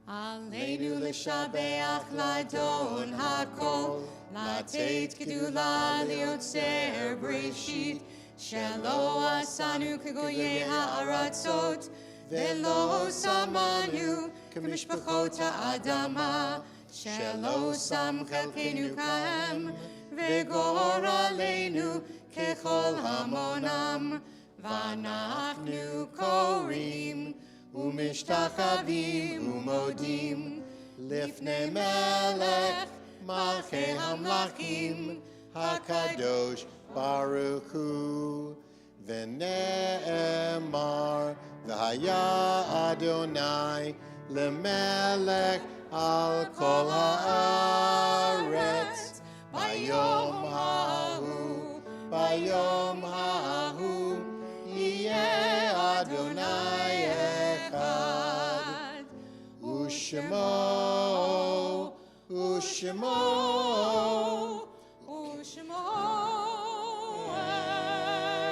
Aleinu l'shabeach l'adon hakol, לתת גדולה ליוצר בראשית, שלא עשנו כגויי הארצות, ולא שמנו כמשפחות האדמה, שלא שם חלקנו כהם, וגורלנו ככל המונם, ואנחנו קוראים ומשתחווים ומודים לפני מלך מלכי המלכים הקדוש ברוך הוא. ונאמר והיה אדוני למלך על כל הארץ ביום ההוא, ביום ההוא יהיה אדוני אחד ושמו ושמו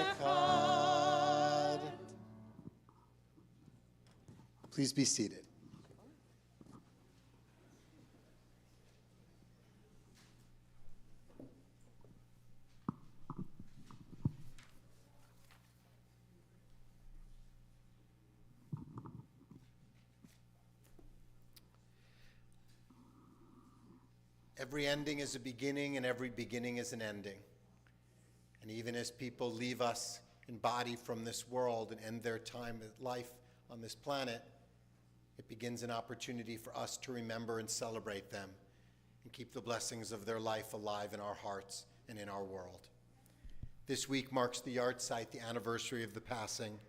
אחד. Please be seated. Every ending is a beginning, and every beginning is an ending. And even as people leave us in body from this world and end their time of life on this planet, it begins an opportunity for us to remember and celebrate them and keep the blessings of their life alive in our hearts and in our world. This week marks the yahrzeit, the anniversary of the passing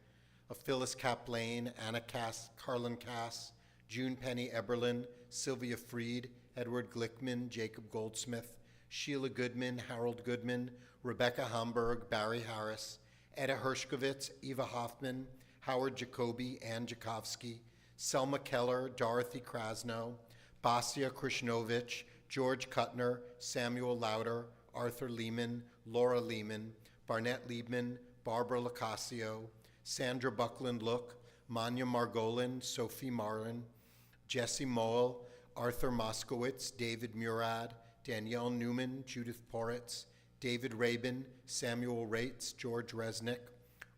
of Phyllis Kaplane, Anna Cass, Carlin Cass, June Penny Eberlin, Sylvia Freed, Edward Glickman, Jacob Goldsmith, Sheila Goodman, Harold Goodman, Rebecca Hamburg, Barry Harris, Etta Hershkovitz, Eva Hoffman, Howard Jacoby, Ann Jakovsky, Selma Keller, Dorothy Krasno, Basia Krishnovich, George Kuttner, Samuel Lauder, Arthur Lehman, Laura Lehman, Barnett Liebman, Barbara Lacasio, Sandra Buckland Look, Manya Margolin, Sophie Marlin, Jesse Moel, Arthur Moskowitz, David Murad, Danielle Newman, Judith Poritz, David Rabin, Samuel Rates, George Resnick,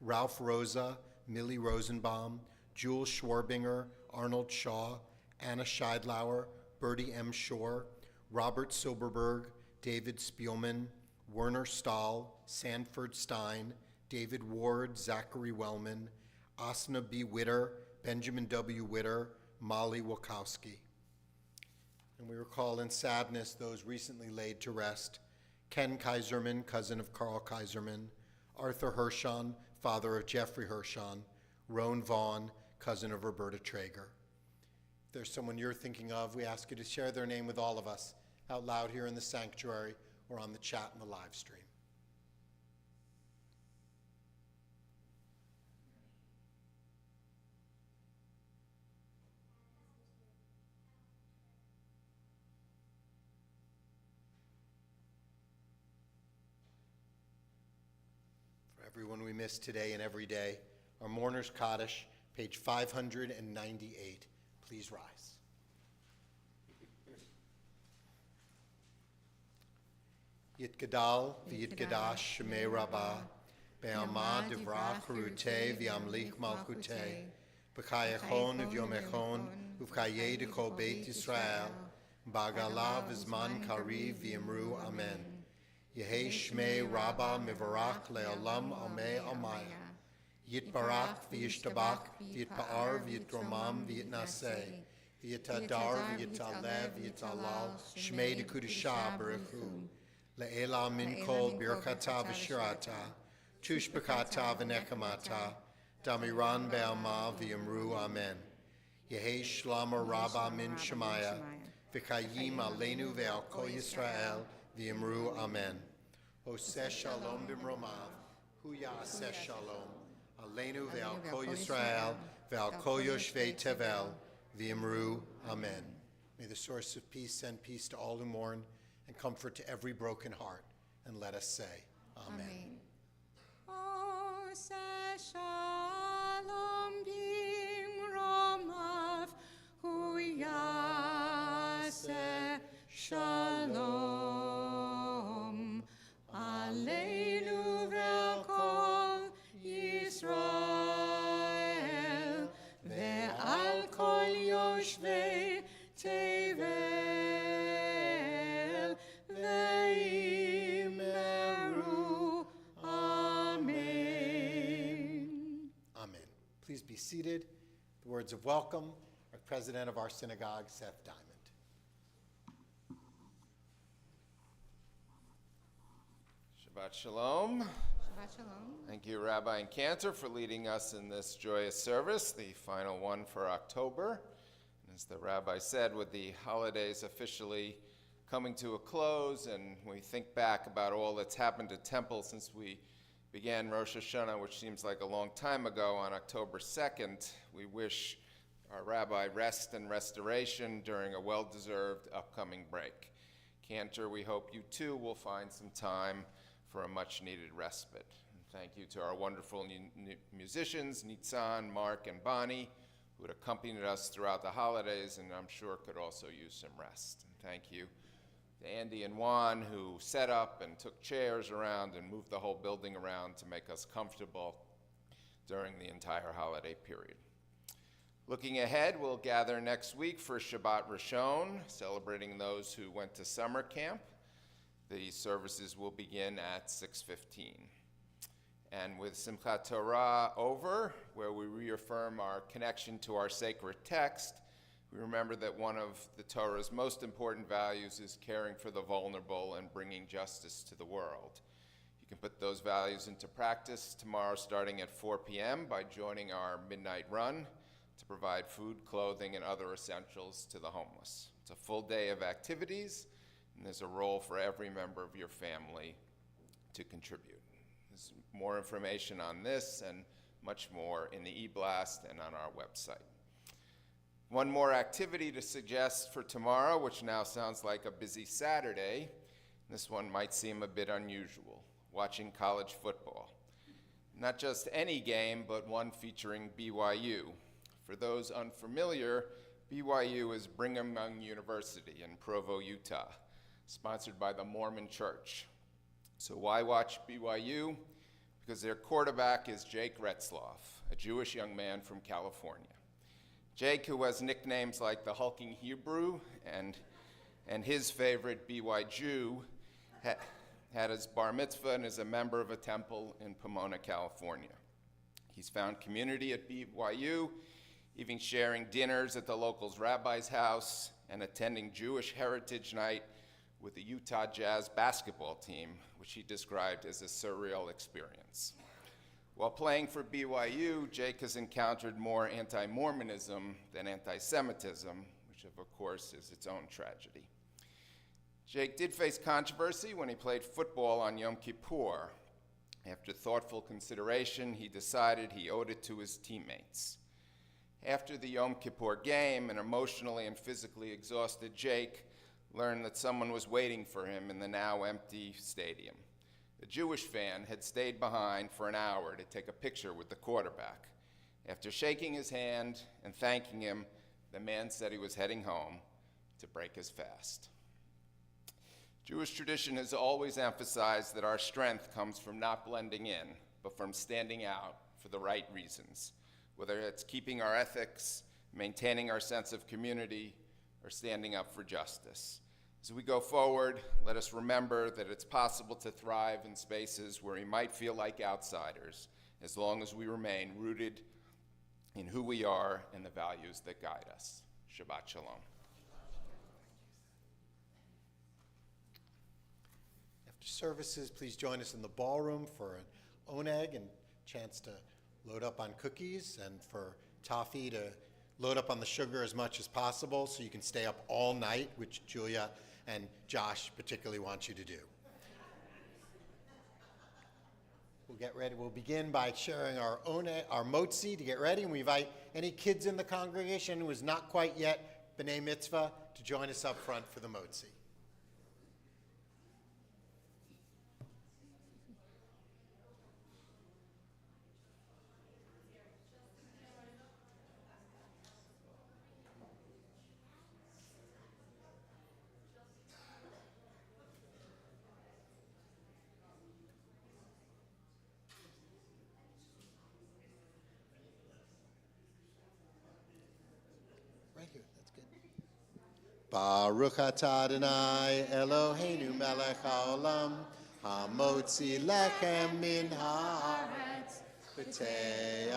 Ralph Rosa, Millie Rosenbaum, Jules Schwarbinger, Arnold Shaw, Anna Scheidlauer, Bertie M. Shore, Robert Silberberg, David Spielman, Werner Stahl, Sanford Stein, David Ward, Zachary Wellman, Asna B. Witter, Benjamin W. Witter, Molly Wachowski. And we recall in sadness those recently laid to rest: Ken Kaiserman, cousin of Carl Kaiserman; Arthur Hirschon, father of Jeffrey Hirschon; Roan Vaughn, cousin of Roberta Traeger. If there's someone you're thinking of, we ask you to share their name with all of us out loud here in the sanctuary or on the chat and the live stream. Everyone we miss today and every day, our Mourner's Kaddish, page 598. Please rise. Yitgadal v'yitgadash shemei rabbah, be'alma divrach harutei v'yamlich malchutei, b'chayachon uv'yom echon uv'chayei dekol beit Yisrael, Bagalav Zman Kariv V'Yamru Amen. Yehi Shmei Rabba Mivarach Le'olam Amei Amaya. Yitbarach V'Yishtabach V'Yitpa'ar V'Yitromam V'Yitnaseh. V'Yitadar V'Yitalev V'Yitalal Shmei Dekudishah Baruchu. Le'ela Min Kol Birkata V'Shirata. Tushbekata V'Nekamata. Damiran Be'ama V'Yamru Amen. Yehi Shlama Rabba Min Shemaya. V'Kayim Aleinu Ve'al Kol Yisrael V'Yamru Amen. Oseh Shalom B'Mromav. Hu Ya'aseh Shalom. Aleinu Ve'al Kol Yisrael Ve'al Kol Yoshvei Tevel V'Yamru Amen. May the source of peace send peace to all who mourn and comfort to every broken heart. And let us say, Amen. Oseh Shalom B'Mromav. Hu Ya'aseh Shalom. Aleinu ve'al kol Yisrael ve'al kol yoshvei tevel ve'yimeru. Amen. Amen. Please be seated. The words of welcome, our president of our synagogue, Seth Diamond. Shabbat Shalom. Shabbat Shalom. Thank you, Rabbi and Cantor, for leading us in this joyous service, the final one for October. And as the Rabbi said, with the holidays officially coming to a close, and we think back about all that's happened to Temple since we began Rosh Hashanah, which seems like a long time ago, on October 2nd, we wish our Rabbi rest and restoration during a well-deserved upcoming break. Cantor, we hope you too will find some time for a much-needed respite. And thank you to our wonderful musicians, Nitzan, Mark, and Bonnie, who had accompanied us throughout the holidays and I'm sure could also use some rest. And thank you to Andy and Juan, who set up and took chairs around and moved the whole building around to make us comfortable during the entire holiday period. Looking ahead, we'll gather next week for Shabbat Rishon, celebrating those who went to summer camp. The services will begin at 6:15. And with Simchat Torah over, where we reaffirm our connection to our sacred text, we remember that one of the Torah's most important values is caring for the vulnerable and bringing justice to the world. You can put those values into practice tomorrow starting at 4 p.m. by joining our midnight run to provide food, clothing, and other essentials to the homeless. It's a full day of activities, and there's a role for every member of your family to contribute. There's more information on this and much more in the e-blast and on our website. One more activity to suggest for tomorrow, which now sounds like a busy Saturday. This one might seem a bit unusual, watching college football. Not just any game, but one featuring BYU. For those unfamiliar, BYU is Brigham Young University in Provo, Utah, sponsored by the Mormon Church. So why watch BYU? Because their quarterback is Jake Retzloff, a Jewish young man from California. Jake, who has nicknames like the Hulking Hebrew and his favorite BY Jew, had his bar mitzvah and is a member of a temple in Pomona, California. He's found community at BYU, even sharing dinners at the local's rabbi's house and attending Jewish Heritage Night with the Utah Jazz basketball team, which he described as a surreal experience. While playing for BYU, Jake has encountered more anti-Mormonism than anti-Semitism, which of course is its own tragedy. Jake did face controversy when he played football on Yom Kippur. After thoughtful consideration, he decided he owed it to his teammates. After the Yom Kippur game, an emotionally and physically exhausted Jake learned that someone was waiting for him in the now empty stadium. A Jewish fan had stayed behind for an hour to take a picture with the quarterback. After shaking his hand and thanking him, the man said he was heading home to break his fast. Jewish tradition has always emphasized that our strength comes from not blending in, but from standing out for the right reasons, whether it's keeping our ethics, maintaining our sense of community, or standing up for justice. As we go forward, let us remember that it's possible to thrive in spaces where we might feel like outsiders, as long as we remain rooted in who we are and the values that guide us. Shabbat Shalom. After services, please join us in the ballroom for an oneg and chance to load up on cookies, and for toffee to load up on the sugar as much as possible so you can stay up all night, which Julia and Josh particularly want you to do. We'll get ready. We'll begin by sharing our motzi to get ready, and we invite any kids in the congregation who is not quite yet b'nai mitzvah to join us up front for the motzi. Right here, that's good. Baruch atah Adonai Eloheinu melech haolam hamotzi lechem min haaretz b'tei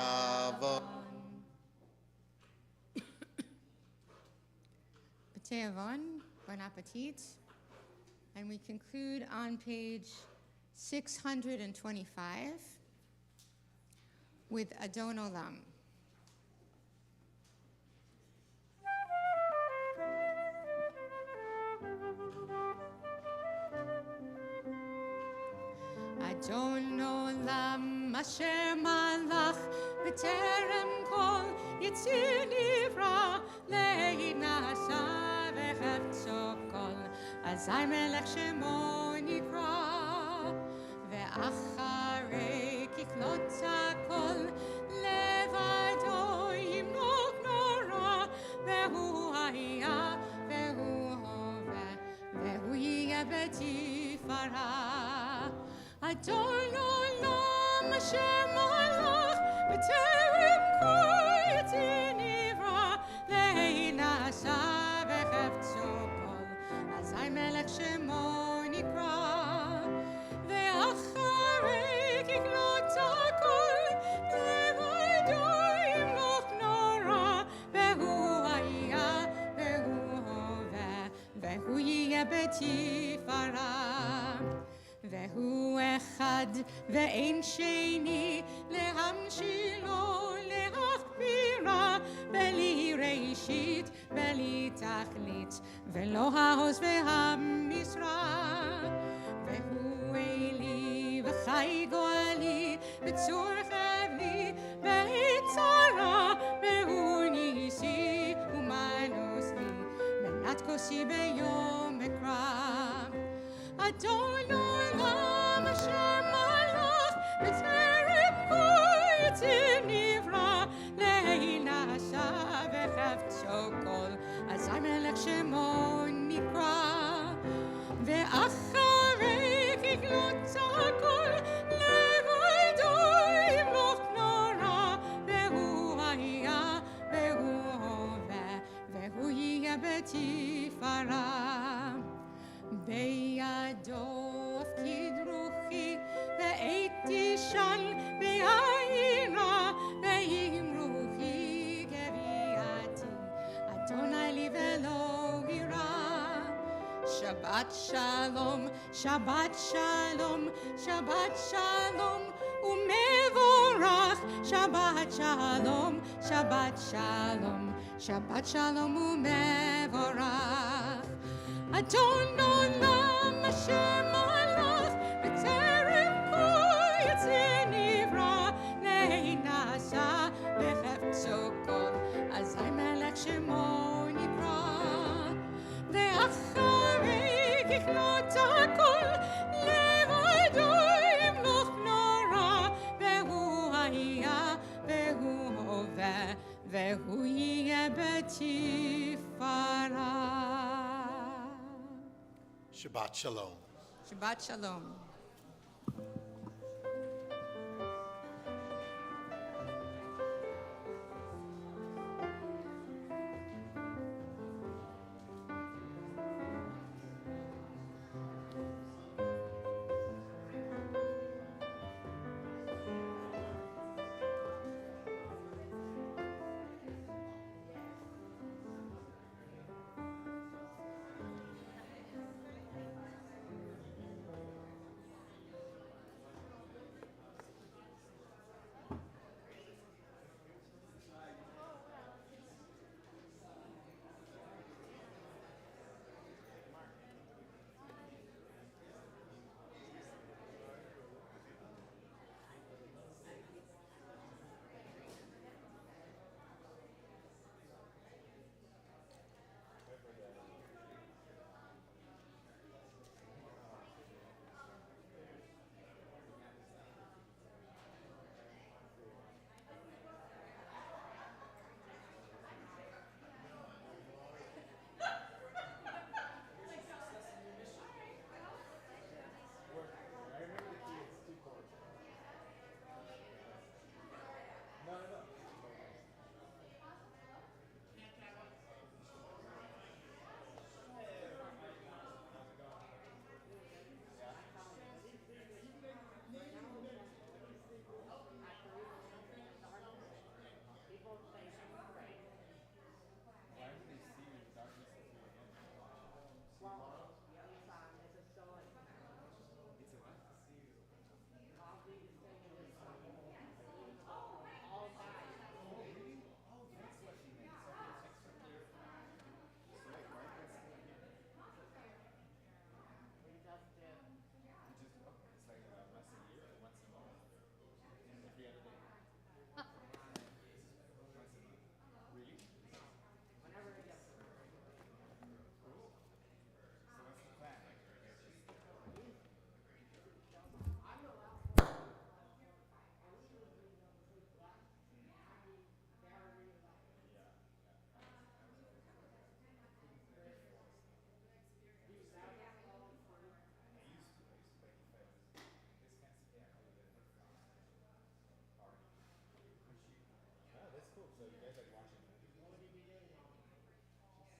Avon, bon appetit. And we conclude on page 625 with Adon Olam. Adon Olam asher malach b'terem kol yitzir nivra le'inasa v'chefzo kol azay melech shemo nikra ve'acharei kiklot hakol levado yimnok nora ve'hu haya ve'hu hove ve'hu yeh b'tifara Adon Olam asher malach b'terem kol yitzir nivra le'inasa v'chefzo kol azay melech shemo nikra ve'acharei kiklot hakol levado yimlok nora ve'hu haya ve'hu hove ve'hu yeh b'tifara והוא אחד ואין שני להמשילו להכבירה בלי ראשית בלי תכלית ולא העוז והמשרה והוא אלי וחי גואלי בצור חבלי והצרה והוא ניסי ומנוס לי מנת כוסי ביום אקרא Adon Olam asher malach b'terem kol yitzir nivra le'inasa v'chefzo kol azay melech shemo nikra ve'acharei kiklot hakol levado yimlok nora ve'hu haya ve'hu hove ve'hu yeh b'tifara בידו הפקיד רוחי והייתי של בעירה ועם רוחי גביעתי אדוני לי ולא יירא שבת שלום שבת שלום שבת שלום ומבורך שבת שלום שבת שלום שבת שלום ומבורך Adon Olam asher malach b'terem kol yitzir nivra le'inasa v'chefzo kol azay melech shemo nikra ve'acharei kiklot hakol levado yimloch nora ve'hu haya ve'hu hove ve'hu yeh b'tifara Shabbat Shalom. Shabbat Shalom.